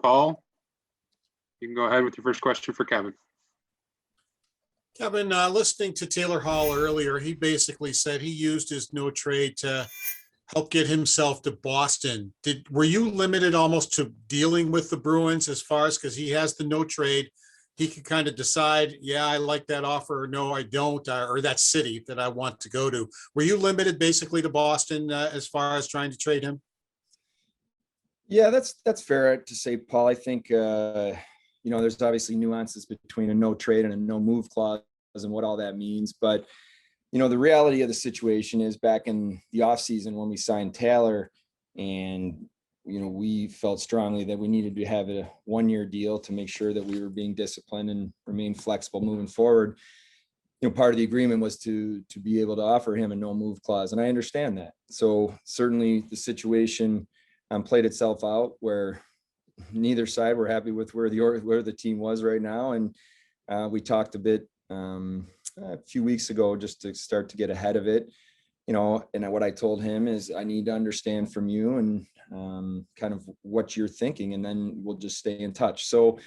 Paul, you can go ahead with your first question for Kevyn. Kevyn, listening to Taylor Hall earlier, he basically said he used his no trade to help get himself to Boston. Were you limited almost to dealing with the Bruins as far as, because he has the no trade, he could kind of decide, yeah, I like that offer, or no, I don't, or that city that I want to go to. Were you limited basically to Boston as far as trying to trade him? Yeah, that's fair to say, Paul. I think there's obviously nuances between a no trade and a no move clause and what all that means. But the reality of the situation is, back in the offseason when we signed Taylor, and we felt strongly that we needed to have a 1-year deal to make sure that we were being disciplined and remain flexible moving forward. Part of the agreement was to be able to offer him a no move clause, and I understand that. So certainly the situation played itself out where neither side were happy with where the team was right now, and we talked a bit a few weeks ago just to start to get ahead of it. And what I told him is, I need to understand from you and kind of what you're thinking, and then we'll just stay in touch. So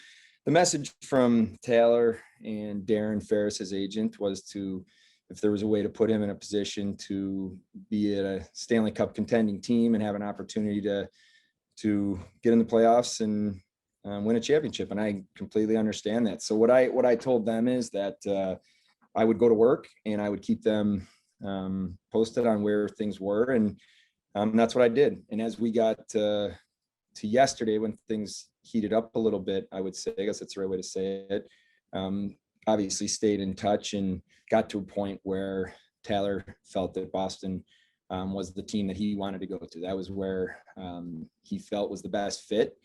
the message from Taylor and Darren Ferris, his agent, was if there was a way to put him in a position to be at a Stanley Cup contending team and have an opportunity to get in the playoffs and win a championship. And I completely understand that. So what I told them is that I would go to work and I would keep them posted on where things were. And that's what I did. And as we got to yesterday, when things heated up a little bit, I would say, I guess that's the right way to say it, obviously stayed in touch and got to a point where Taylor felt that Boston was the team that he wanted to go to. That was where he felt was the best fit.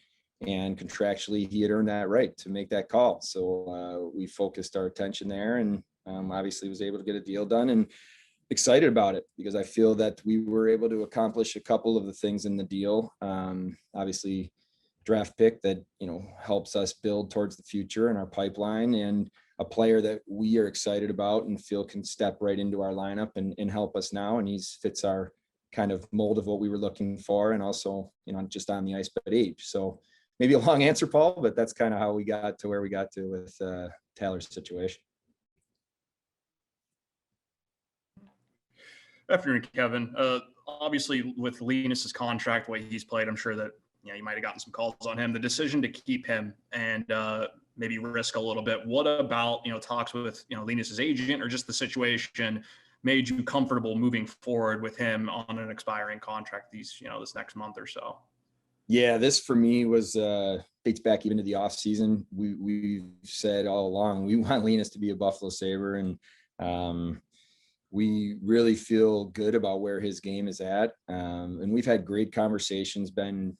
And contractually, he had earned that right to make that call. So we focused our attention there, and obviously was able to get a deal done, and excited about it because I feel that we were able to accomplish a couple of the things in the deal. Obviously, draft pick that helps us build towards the future in our pipeline, and a player that we are excited about and feel can step right into our lineup and help us now. And he fits our kind of mold of what we were looking for, and also just on the ice, but age. So maybe a long answer, Paul, but that's kind of how we got to where we got to with Taylor's situation. Afternoon, Kevyn. Obviously, with Linus's contract, the way he's played, I'm sure that you might have gotten some calls on him. The decision to keep him and maybe risk a little bit. What about talks with Linus's agent, or just the situation made you comfortable moving forward with him on an expiring contract this next month or so? Yeah, this for me was dates back even to the off season. We've said all along we want Linus to be a Buffalo Sabre, and we really feel good about where his game is at. And we've had great conversations, been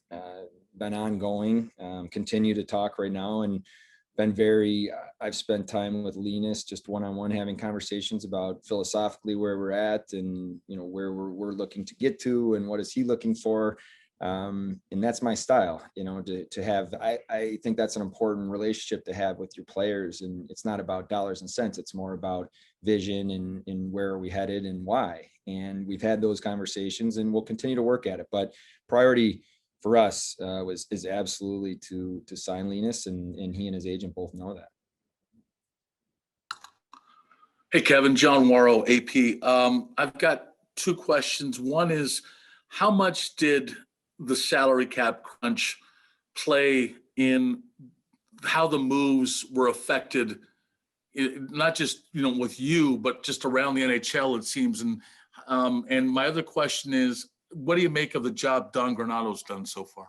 ongoing, continue to talk right now, and I've spent time with Linus just one-on-one having conversations about philosophically where we're at, and where we're looking to get to, and what is he looking for. And that's my style, to have. I think that's an important relationship to have with your players, and it's not about dollars and cents. It's more about vision and where are we headed and why. And we've had those conversations, and we'll continue to work at it. But priority for us is absolutely to sign Linus, and he and his agent both know that. Hey, Kevyn, John Warrow, AP. I've got two questions. One is, how much did the salary cap crunch play in how the moves were affected, not just with you, but just around the NHL, it seems? And my other question is, what do you make of the job Don Granato's done so far?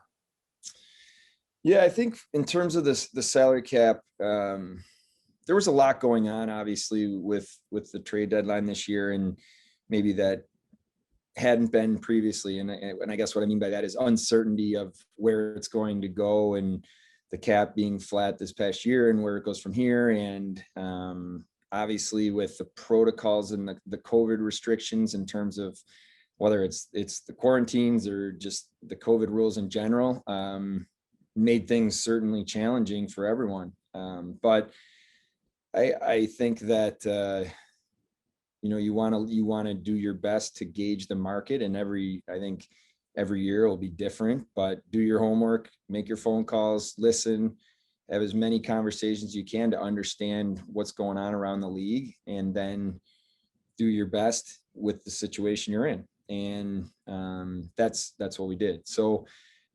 Yeah, I think in terms of the salary cap, there was a lot going on, obviously, with the trade deadline this year, and maybe that hadn't been previously. And I guess what I mean by that is uncertainty of where it's going to go, and the cap being flat this past year and where it goes from here. And obviously with the protocols and the COVID restrictions in terms of whether it's the quarantines or just the COVID rules in general, made things certainly challenging for everyone. But I think that you want to do your best to gauge the market, and I think every year will be different, but do your homework, make your phone calls, listen, have as many conversations you can to understand what's going on around the league, and then do your best with the situation you're in. And that's what we did. So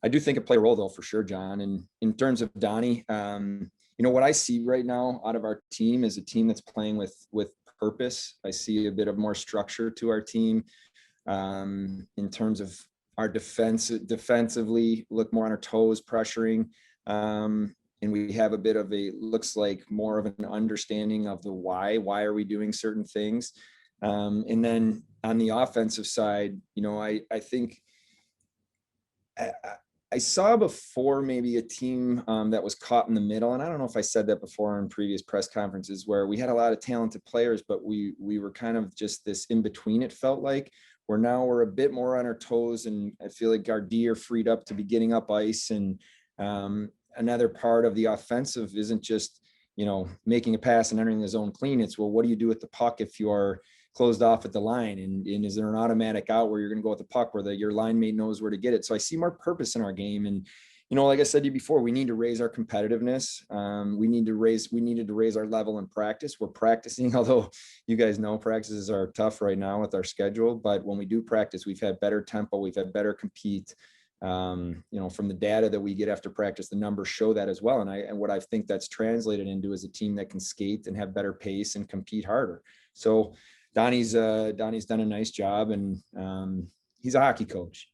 I do think it played a role though, for sure, John. And in terms of Donnie, what I see right now out of our team is a team that's playing with purpose. I see a bit of more structure to our team in terms of our defensively, look more on our toes, pressuring. And we have a bit of looks like more of an understanding of the why are we doing certain things. And then on the offensive side, I think I saw before maybe a team that was caught in the middle. And I don't know if I said that before in previous press conferences, where we had a lot of talented players, but we were kind of just this in between, it felt like, where now we're a bit more on our toes. And I feel like our D are freed up to be getting up ice. And another part of the offensive isn't just, making a pass and entering the zone clean. It's, well, what do you do with the puck if you are closed off at the line? And is there an automatic out where you're going to go with the puck where your line mate knows where to get it? So I see more purpose in our game. And, like I said to you before, we need to raise our competitiveness. We needed to raise our level in practice. We're practicing, although you guys know practices are tough right now with our schedule, but when we do practice, we've had better tempo, we've had better compete. From the data that we get after practice, the numbers show that as well. And what I think that's translated into is a team that can skate and have better pace and compete harder. So Donnie's done a nice job, and he's a hockey coach.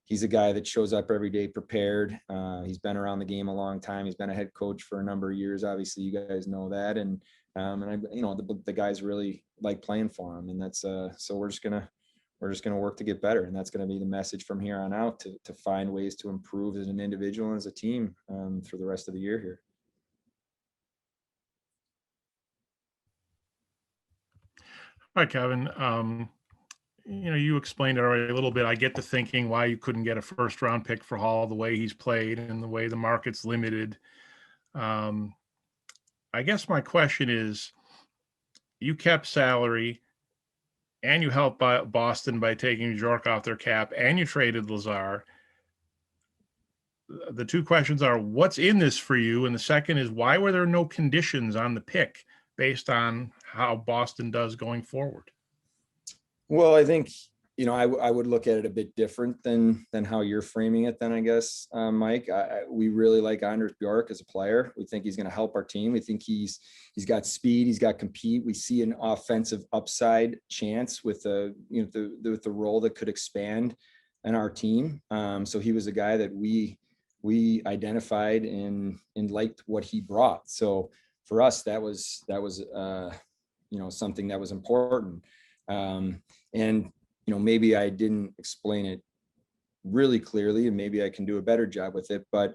He's a guy that shows up every day prepared. He's been around the game a long time. He's been a head coach for a number of years. Obviously, you guys know that, and the guys really like playing for him, and that's so we're just gonna work to get better, and that's gonna be the message from here on out, to find ways to improve as an individual and as a team for the rest of the year here. Hi, Kevin. You explained it already a little bit. I get to thinking why you couldn't get a first round pick for Hall, the way he's played and the way the market's limited. I guess my question is, you kept salary and you helped Boston by taking Bjork off their cap, and you traded Lazar. The two questions are, what's in this for you? And the second is, why were there no conditions on the pick based on how Boston does going forward? Well, I think, I would look at it a bit different than how you're framing it then, I guess, Mike. We really like Anders Bjork as a player. We think he's going to help our team. We think he's got speed, he's got compete. We see an offensive upside chance with the role that could expand in our team. So he was a guy that we identified and liked what he brought. So for us, that was something that was important. And maybe I didn't explain it really clearly, and maybe I can do a better job with it. But,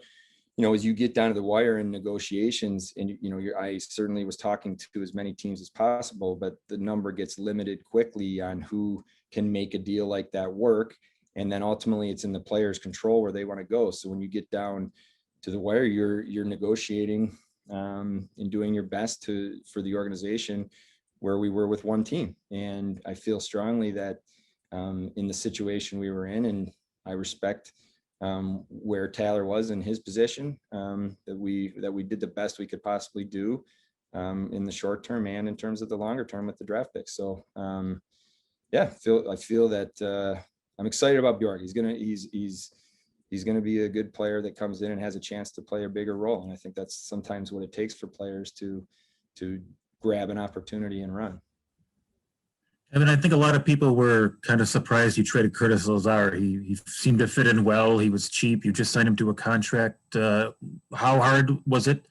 as you get down to the wire in negotiations, and, I certainly was talking to as many teams as possible, but the number gets limited quickly on who can make a deal like that work. And then ultimately it's in the player's control where they want to go. So when you get down to the wire, you're negotiating and doing your best for the organization, where we were with one team. And I feel strongly that in the situation we were in, and I respect where Tyler was in his position, that we did the best we could possibly do in the short term and in terms of the longer term with the draft picks. So I feel that I'm excited about Bjork. He's gonna be a good player that comes in and has a chance to play a bigger role. And I think that's sometimes what it takes for players to grab an opportunity and run. I mean, I think a lot of people were kind of surprised you traded Curtis Lazar. He seemed to fit in well. He was cheap. You just signed him to a contract. How hard was it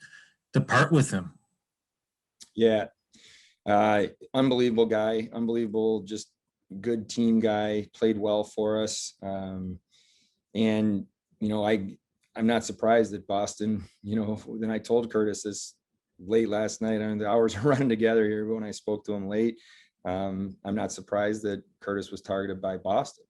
to part with him? Yeah, unbelievable guy, unbelievable, just good team guy, played well for us. And, I'm not surprised that Boston, then I told Curtis this late last night, and the hours are running together here when I spoke to him late. I'm not surprised that Curtis was targeted by Boston.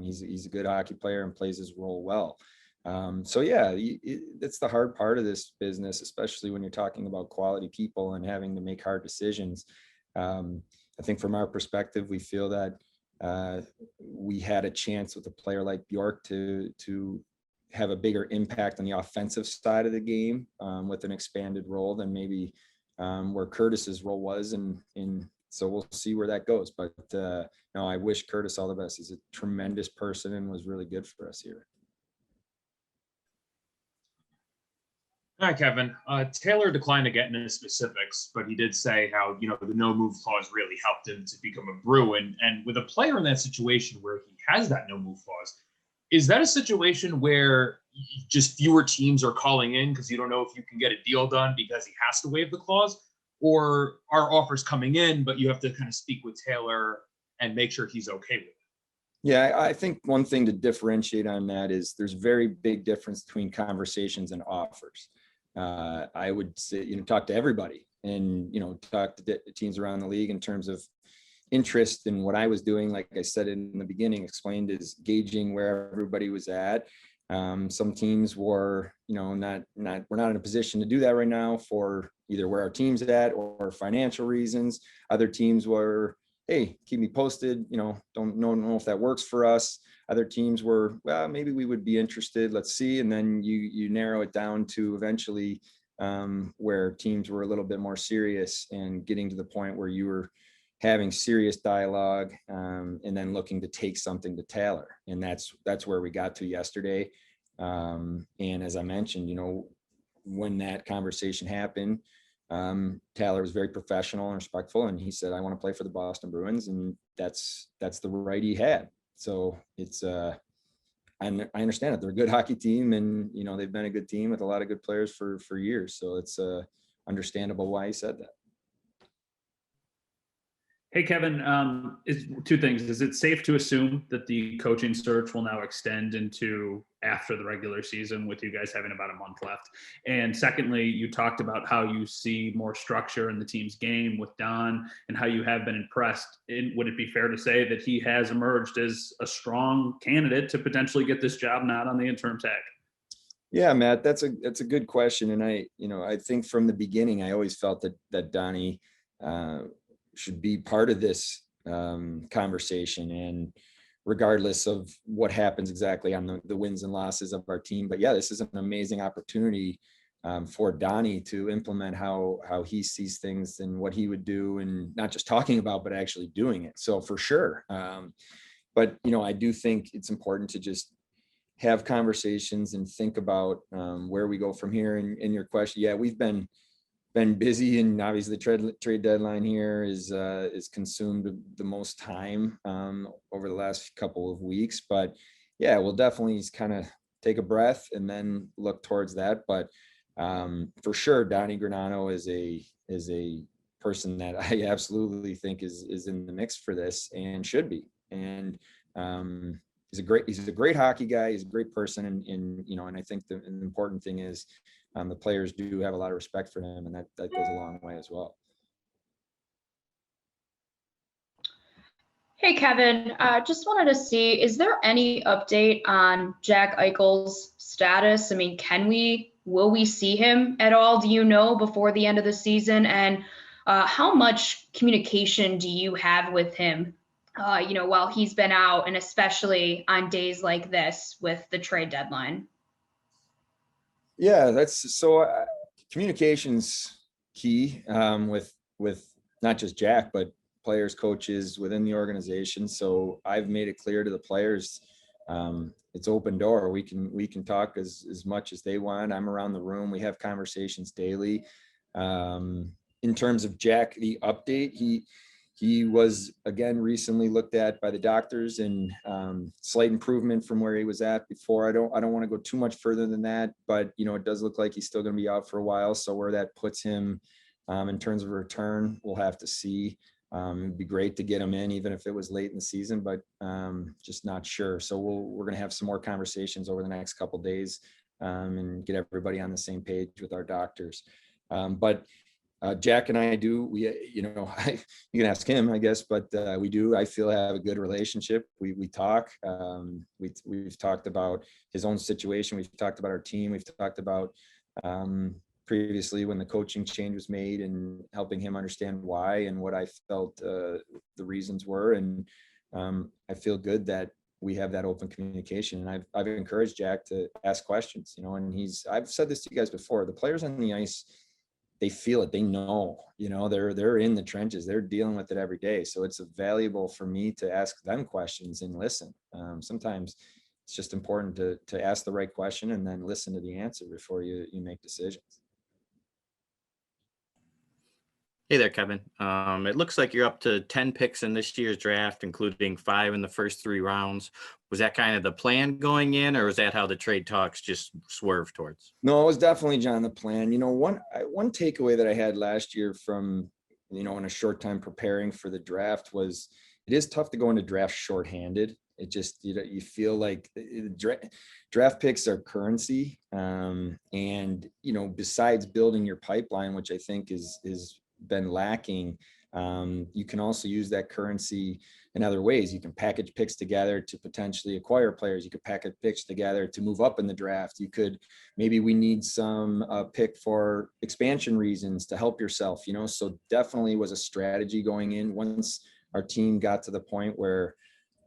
He's a good hockey player and plays his role well. That's the hard part of this business, especially when you're talking about quality people and having to make hard decisions. I think from our perspective, we feel that we had a chance with a player like Bjork to have a bigger impact on the offensive side of the game with an expanded role than maybe where Curtis's role was. And so we'll see where that goes. But no, I wish Curtis all the best. He's a tremendous person and was really good for us here. Hi, Kevin. Taylor declined to get into specifics, but he did say how, the no move clause really helped him to become a Bruin. And with a player in that situation where he has that no move clause, is that a situation where just fewer teams are calling in because you don't know if you can get a deal done because he has to waive the clause? Or are offers coming in, but you have to kind of speak with Taylor and make sure he's okay with it? Yeah, I think one thing to differentiate on that is there's a very big difference between conversations and offers. I would say, talk to everybody and, talk to teams around the league in terms of interest in what I was doing. Like I said in the beginning, explained is gauging where everybody was at. Some teams were, we're not in a position to do that right now for either where our team's at or financial reasons. Other teams were, hey, keep me posted, don't know if that works for us. Other teams were, well, maybe we would be interested. Let's see. And then you narrow it down to eventually where teams were a little bit more serious and getting to the point where you were having serious dialogue and then looking to take something to Taylor. And that's where we got to yesterday. And as I mentioned, when that conversation happened, Taylor was very professional and respectful. And he said, I want to play for the Boston Bruins. And that's the right he had. So it's, I understand it. They're a good hockey team and, they've been a good team with a lot of good players for years. So it's understandable why he said that. Hey, Kevin, it's two things. Is it safe to assume that the coaching search will now extend into after the regular season with you guys having about a month left? And secondly, you talked about how you see more structure in the team's game with Don and how you have been impressed. Would it be fair to say that he has emerged as a strong candidate to potentially get this job not on the interim tag? Yeah, Matt, that's a good question. And I think from the beginning, I always felt that Donnie should be part of this conversation, and regardless of what happens exactly on the wins and losses of our team. But yeah, this is an amazing opportunity for Donnie to implement how he sees things and what he would do, and not just talking about, but actually doing it. So for sure. But, I do think it's important to just have conversations and think about where we go from here. And in your question, yeah, we've been busy, and obviously the trade deadline here is consumed the most time over the last couple of weeks. But yeah, we'll definitely kind of take a breath and then look towards that. But for sure, Donnie Granado is a person that I absolutely think is in the mix for this and should be. And he's a great hockey guy. He's a great person, and I think the important thing is the players do have a lot of respect for him, and that goes a long way as well. Hey, Kevin, just wanted to see, is there any update on Jack Eichel's status? I mean, will we see him at all, do you know, before the end of the season? And how much communication do you have with him, while he's been out, and especially on days like this with the trade deadline? Yeah, that's so communication's key with not just Jack, but players, coaches within the organization. So I've made it clear to the players, it's open door. We can talk as much as they want. I'm around the room. We have conversations daily. In terms of Jack, the update, he was again recently looked at by the doctors, and slight improvement from where he was at before. I don't want to go too much further than that, but it does look like he's still going to be out for a while. So where that puts him in terms of return, we'll have to see. It'd be great to get him in, even if it was late in the season, but just not sure. So we're going to have some more conversations over the next couple of days and get everybody on the same page with our doctors. But Jack and I you can ask him, I guess, but we do, I feel, have a good relationship. We talk, we've talked about his own situation. We've talked about our team. We've talked about previously when the coaching change was made and helping him understand why and what I felt the reasons were. And I feel good that we have that open communication, and I've encouraged Jack to ask questions, and I've said this to you guys before, the players on the ice, they feel it, they know, they're in the trenches, they're dealing with it every day. So it's valuable for me to ask them questions and listen. Sometimes it's just important to ask the right question and then listen to the answer before you make decisions. Hey there, Kevin. It looks like you're up to 10 picks in this year's draft, including 5 in the first 3 rounds. Was that kind of the plan going in, or was that how the trade talks just swerved towards? No, it was definitely, John, the plan. One takeaway that I had last year from, in a short time preparing for the draft was it is tough to go into draft shorthanded. It just, you feel like draft picks are currency. And, besides building your pipeline, which I think is been lacking, you can also use that currency in other ways. You can package picks together to potentially acquire players. You could package picks together to move up in the draft. Maybe we need some pick for expansion reasons to help yourself, so definitely was a strategy going in. Once our team got to the point where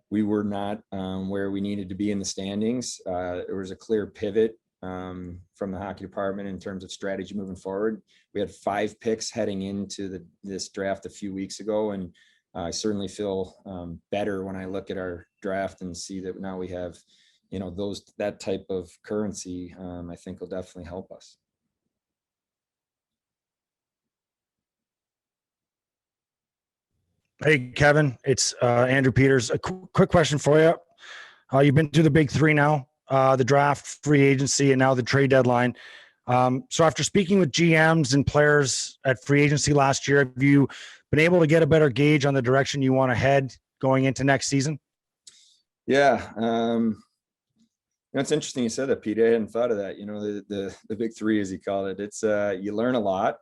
we were not where we needed to be in the standings, there was a clear pivot from the hockey department in terms of strategy moving forward. We had 5 picks heading into this draft a few weeks ago, and I certainly feel better when I look at our draft and see that now we have, that type of currency. I think will definitely help us. Hey, Kevin, it's Andrew Peters. A quick question for you. You've been through the big 3 now, the draft, free agency, and now the trade deadline. So after speaking with GMs and players at free agency last year, have you been able to get a better gauge on the direction you want to head going into next season? Yeah. It's interesting you said that, Pete. I hadn't thought of that. The big 3, as you call it, it's you learn a lot.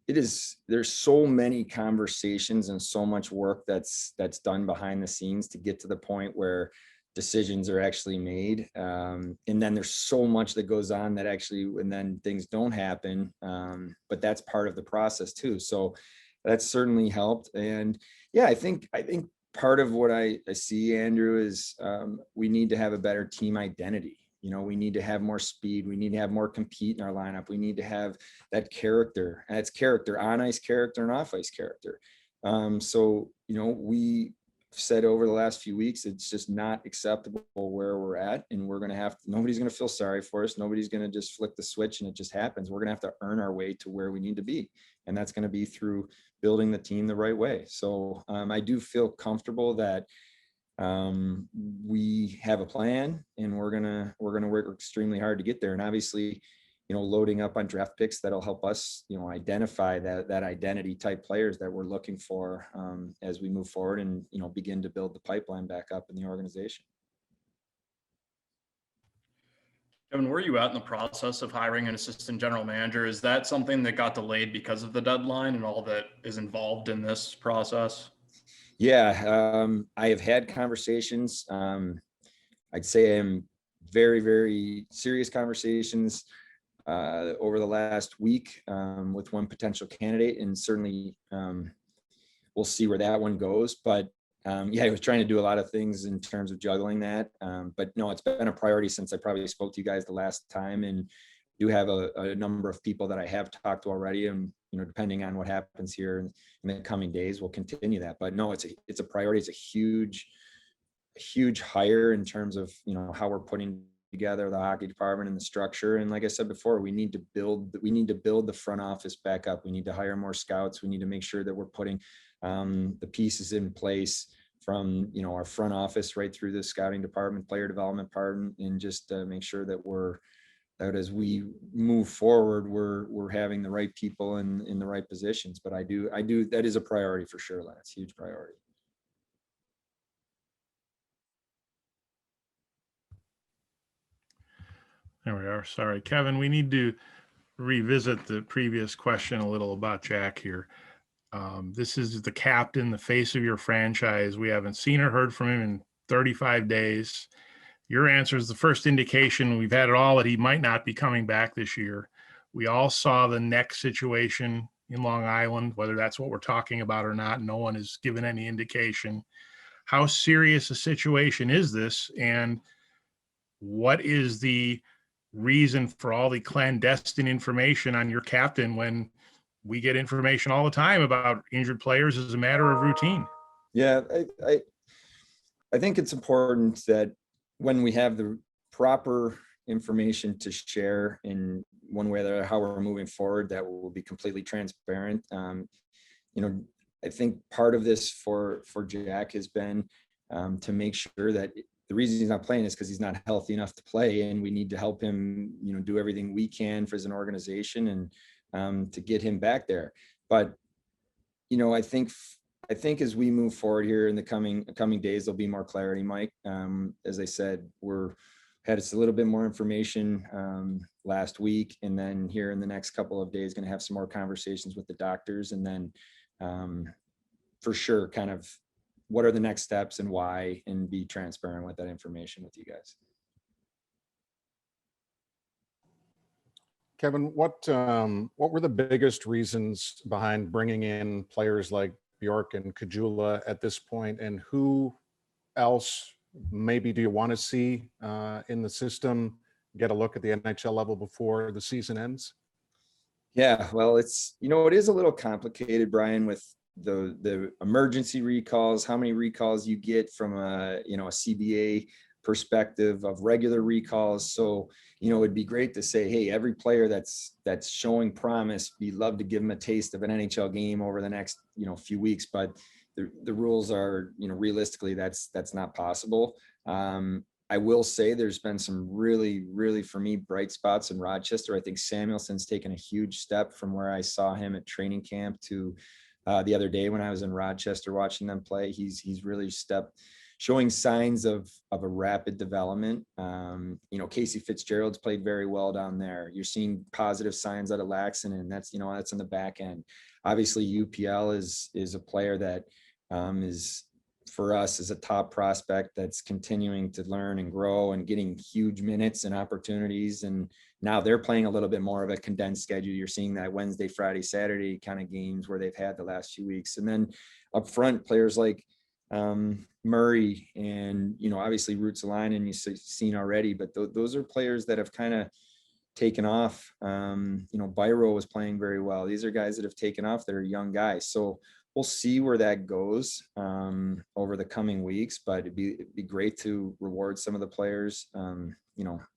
There's so many conversations and so much work that's done behind the scenes to get to the point where decisions are actually made. And then there's so much that goes on that actually, and then things don't happen. But that's part of the process too. So that's certainly helped. And yeah, I think part of what I see, Andrew, is we need to have a better team identity. We need to have more speed. We need to have more compete in our lineup. We need to have that character. And it's character, on ice character and off ice character. So we said over the last few weeks, it's just not acceptable where we're at, and we're going to have nobody's going to feel sorry for us. Nobody's going to just flick the switch and it just happens. We're going to have to earn our way to where we need to be, and that's going to be through building the team the right way. So I do feel comfortable that we have a plan, and we're gonna work extremely hard to get there. And obviously, loading up on draft picks that'll help us, identify that identity type players that we're looking for as we move forward and begin to build the pipeline back up in the organization. Kevin, where are you at in the process of hiring an assistant general manager? Is that something that got delayed because of the deadline and all that is involved in this process? Yeah, I have had conversations. I'd say I'm very, very serious conversations over the last week with one potential candidate, and certainly we'll see where that one goes. But yeah, I was trying to do a lot of things in terms of juggling that. But no, it's been a priority since I probably spoke to you guys the last time, and do have a number of people that I have talked to already, and depending on what happens here in the coming days, we'll continue that. But no, it's a priority. It's a huge hire in terms of how we're putting together the hockey department and the structure. And like I said before, we need to build the front office back up. We need to hire more scouts. We need to make sure that we're putting the pieces in place from our front office right through the scouting department, player development part, and just make sure that that as we move forward, we're having the right people in the right positions. But I do that is a priority for sure, Lance. Huge priority. There we are. Sorry, Kevin, we need to revisit the previous question a little about Jack here. This is the captain, the face of your franchise. We haven't seen or heard from him in 35 days. Your answer is the first indication we've had it all that he might not be coming back this year. We all saw the neck situation in Long Island. Whether that's what we're talking about or not, no one has given any indication. How serious a situation is this, and what is the reason for all the clandestine information on your captain when we get information all the time about injured players as a matter of routine? Yeah, I think it's important that when we have the proper information to share in one way or how we're moving forward, that will be completely transparent. I think part of this for Jack has been to make sure that the reason he's not playing is because he's not healthy enough to play, and we need to help him, do everything we can for as an organization and to get him back there. But, I think as we move forward here in the coming days, there'll be more clarity, Mike. As I said, had a little bit more information last week, and then here in the next couple of days, going to have some more conversations with the doctors, and then for sure, kind of what are the next steps and why, and be transparent with that information with you guys. Kevin, what were the biggest reasons behind bringing in players like Bjork and Kajula at this point, and who else maybe do you want to see in the system get a look at the NHL level before the season ends? Yeah, well, it's, it is a little complicated, Brian, with the emergency recalls, how many recalls you get from a CBA perspective of regular recalls. So, it'd be great to say, hey, every player that's showing promise, we'd love to give them a taste of an NHL game over the next, few weeks. But the rules are, realistically, that's not possible. I will say there's been some really, really, for me, bright spots in Rochester. I think Samuelson's taken a huge step from where I saw him at training camp to the other day when I was in Rochester watching them play. He's really showing signs of a rapid development. Casey Fitzgerald's played very well down there. You're seeing positive signs out of Laxon, and that's in the back end. Obviously, UPL is a player that is, for us, is a top prospect that's continuing to learn and grow and getting huge minutes and opportunities. And now they're playing a little bit more of a condensed schedule. You're seeing that Wednesday, Friday, Saturday kind of games where they've had the last few weeks. And then up front, players like Murray and, obviously Roots-Line, and you've seen already, but those are players that have kind of taken off. Byro was playing very well. These are guys that have taken off that are young guys. So we'll see where that goes over the coming weeks, but it'd be great to reward some of the players,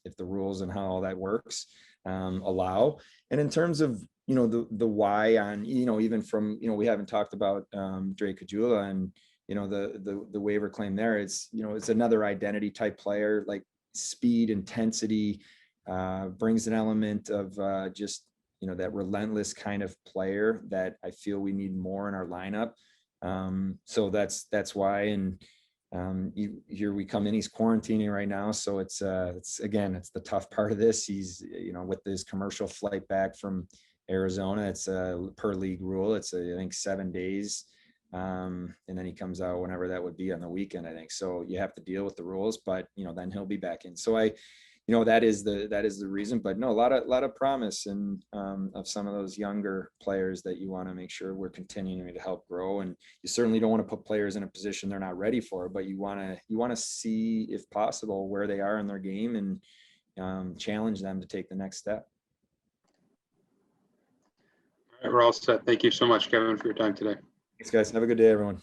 if the rules and how all that works allow. And in terms of, the why on, even from, we haven't talked about Drake Kajula and, the waiver claim there. It's, it's another identity type player, like speed, intensity, brings an element of just, that relentless kind of player that I feel we need more in our lineup. So that's why. And here we come in, he's quarantining right now. So it's the tough part of this. He's, with his commercial flight back from Arizona, it's per league rule. It's I think 7 days. And then he comes out whenever that would be on the weekend, I think. So you have to deal with the rules, but then he'll be back in. So that is the reason. But no, a lot of promise and of some of those younger players that you want to make sure we're continuing to help grow. And you certainly don't want to put players in a position they're not ready for, but you want to see, if possible, where they are in their game and challenge them to take the next step. All right, we're all set. Thank you so much, Kevin, for your time today. Thanks, guys. Have a good day, everyone.